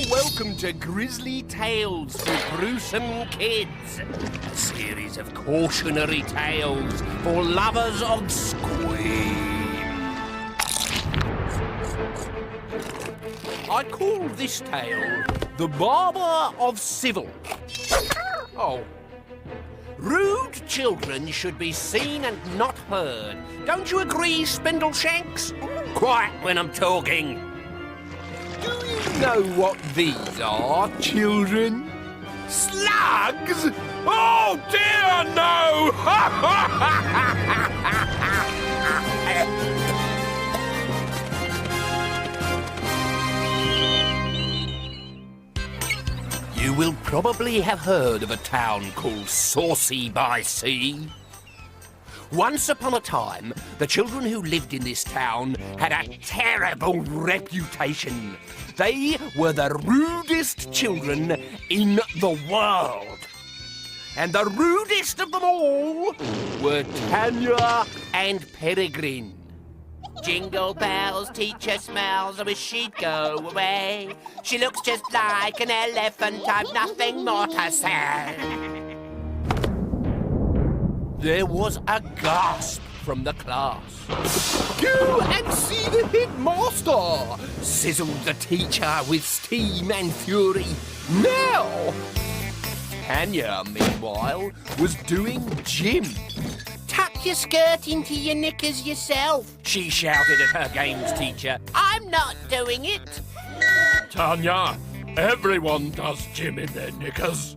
welcome to Grizzly Tales for Gruesome Kids, a series of cautionary tales for lovers of scream. I call this tale The Barber of Civil. Oh. Rude children should be seen and not heard. Don't you agree, Spindleshanks? Quiet when I'm talking. Do you know what these are, children? Slugs? Oh dear, no! You will probably have heard of a town called Saucy-On-Sea. Once upon a time, the children who lived in this town had a terrible reputation. They were the rudest children in the world. And the rudest of them all were Tanya and Peregrine. Jingle bells, teacher smells, I wish she'd go away. She looks just like an elephant, I've nothing more to say. There was a gasp from the class. Go and see the headmaster, sizzled the teacher with steam and fury. Now! Tanya, meanwhile, was doing gym. Tuck your skirt into your knickers yourself, she shouted at her games teacher. I'm not doing it. Tanya, everyone does gym in their knickers.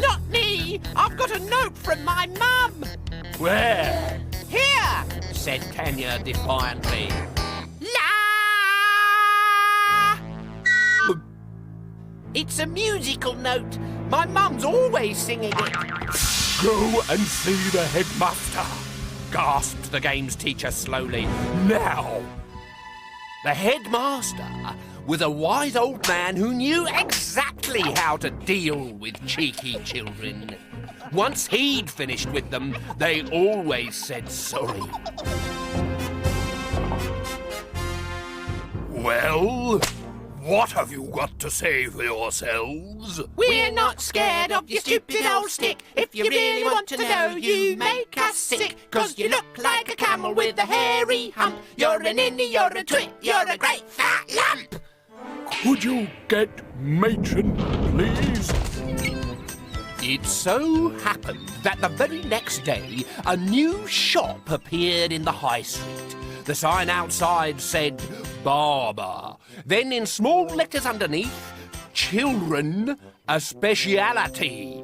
Not me! I've got a note from my mum! Where? Here! Said Tanya defiantly. La! It's a musical note. My mum's always singing it. Go and see the headmaster, Gasped the games teacher slowly. Now! The headmaster was a wise old man who knew exactly how to deal with cheeky children. Once he'd finished with them, they always said sorry. Well, what have you got to say for yourselves? We're not scared of your stupid old stick. If you really want to know, you make us sick. 'Cause you look like a camel with a hairy hump. You're an innie, you're a twit, you're a great fat lump. Could you get matron, please? It so happened that the very next day, a new shop appeared in the high street. The sign outside said, Barber. Then in small letters underneath, Children, a speciality.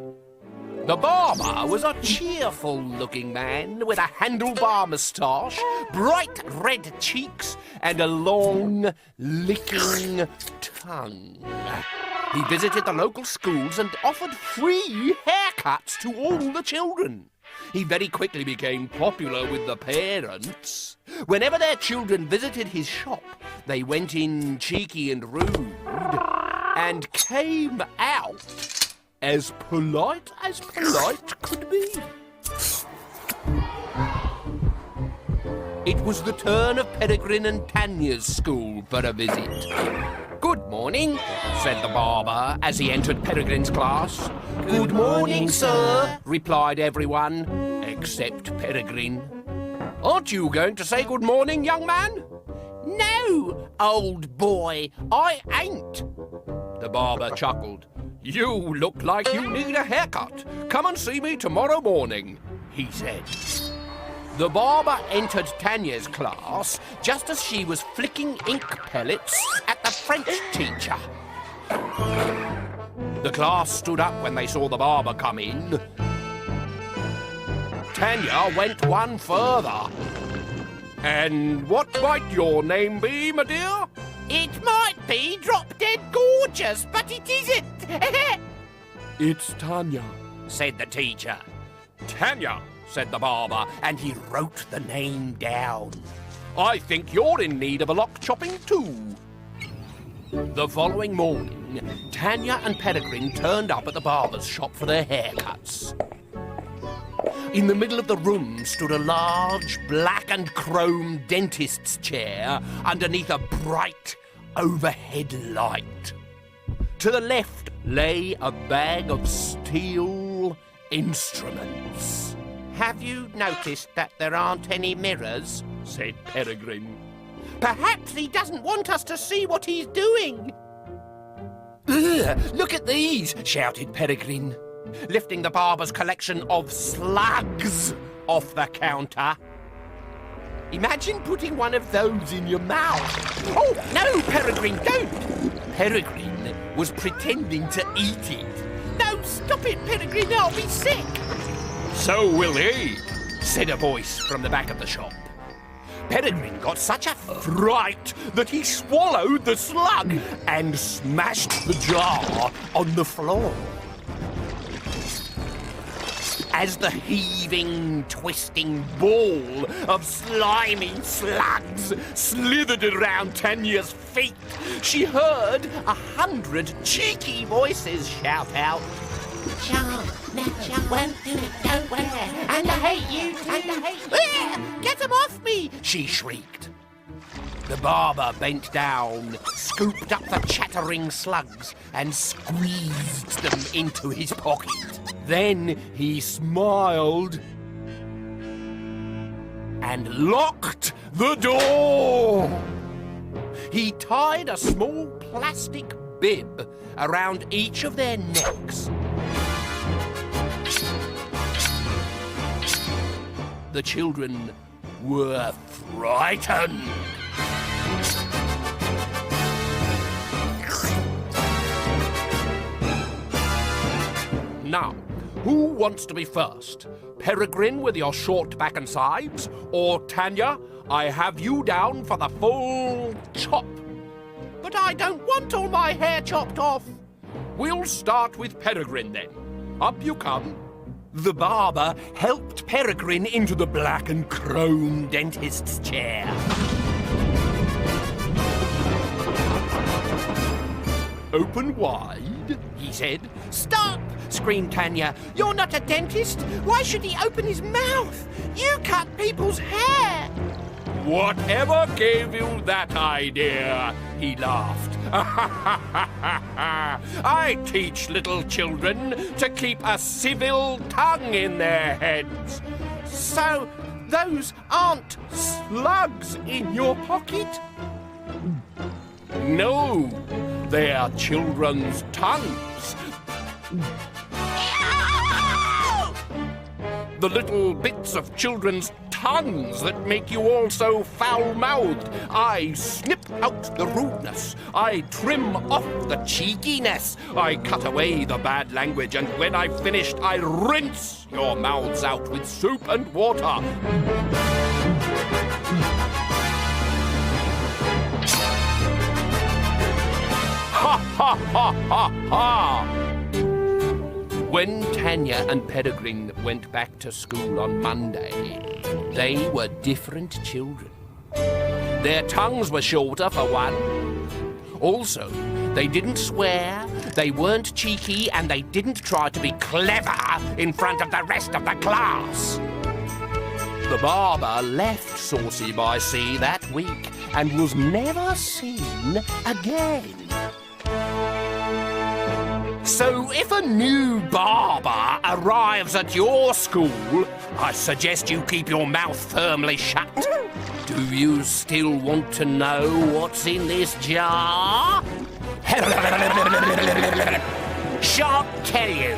The barber was a cheerful-looking man with a handlebar moustache, bright red cheeks, and a long, licking tongue. He visited the local schools and offered free haircuts to all the children. He very quickly became popular with the parents. Whenever their children visited his shop, they went in cheeky and rude and came out as polite could be. It was the turn of Peregrine and Tanya's school for a visit. Good morning, said the barber as he entered Peregrine's class. Good morning, sir, replied everyone, except Peregrine. Aren't you going to say good morning, young man? No, old boy, I ain't. The barber chuckled. You look like you need a haircut. Come and see me tomorrow morning, he said. The barber entered Tanya's class just as she was flicking ink pellets at the French teacher. The class stood up when they saw the barber come in. Tanya went one further. And what might your name be, my dear? It might be Drop-Dead Gorgeous, but it isn't. It's Tanya, said the teacher. Tanya, said the barber, and he wrote the name down. I think you're in need of a lock chopping too. The following morning, Tanya and Peregrine turned up at the barber's shop for their haircuts. In the middle of the room stood a large black and chrome dentist's chair underneath a bright overhead light. To the left lay a bag of steel instruments. Have you noticed that there aren't any mirrors? Said Peregrine. Perhaps he doesn't want us to see what he's doing. Ugh, look at these, shouted Peregrine, lifting the barber's collection of slugs off the counter. Imagine putting one of those in your mouth. Oh, no, Peregrine, don't! Peregrine was pretending to eat it. No, stop it, Peregrine, I'll be sick. So will he, said a voice from the back of the shop. Peregrine got such a fright that he swallowed the slug and smashed the jar on the floor. As the heaving, twisting ball of slimy slugs slithered around Tanya's feet, she heard 100 cheeky voices shout out, "Sharp, Nature won't do it, don't wear, and I hate you, and I hate you. Get them off me!" she shrieked. The barber bent down, scooped up the chattering slugs, and squeezed them into his pocket. Then he smiled and locked the door. He tied a small plastic bib around each of their necks. The children were frightened. Now, who wants to be first? Peregrine with your short back and sides? Or Tanya, I have you down for the full chop. But I don't want all my hair chopped off. We'll start with Peregrine then. Up you come. The barber helped Peregrine into the black and chrome dentist's chair. Open wide, he said. Stop! Screamed Tanya. You're not a dentist. Why should he open his mouth? You cut people's hair. Whatever gave you that idea? He laughed. I teach little children to keep a civil tongue in their heads. So, those aren't slugs in your pocket? No, they are children's tongues. The little bits of children's tongues that make you all so foul-mouthed. I snip out the rudeness. I trim off the cheekiness. I cut away the bad language, and when I've finished, I rinse your mouths out with soap and water. Ha, ha, ha, ha, ha! When Tanya and Peregrine went back to school on Monday, they were different children. Their tongues were shorter, for one. Also, they didn't swear, they weren't cheeky, and they didn't try to be clever in front of the rest of the class. The barber left Saucy-On-Sea that week and was never seen again. So if a new barber arrives at your school, I suggest you keep your mouth firmly shut. Do you still want to know what's in this jar? Shan't tell you.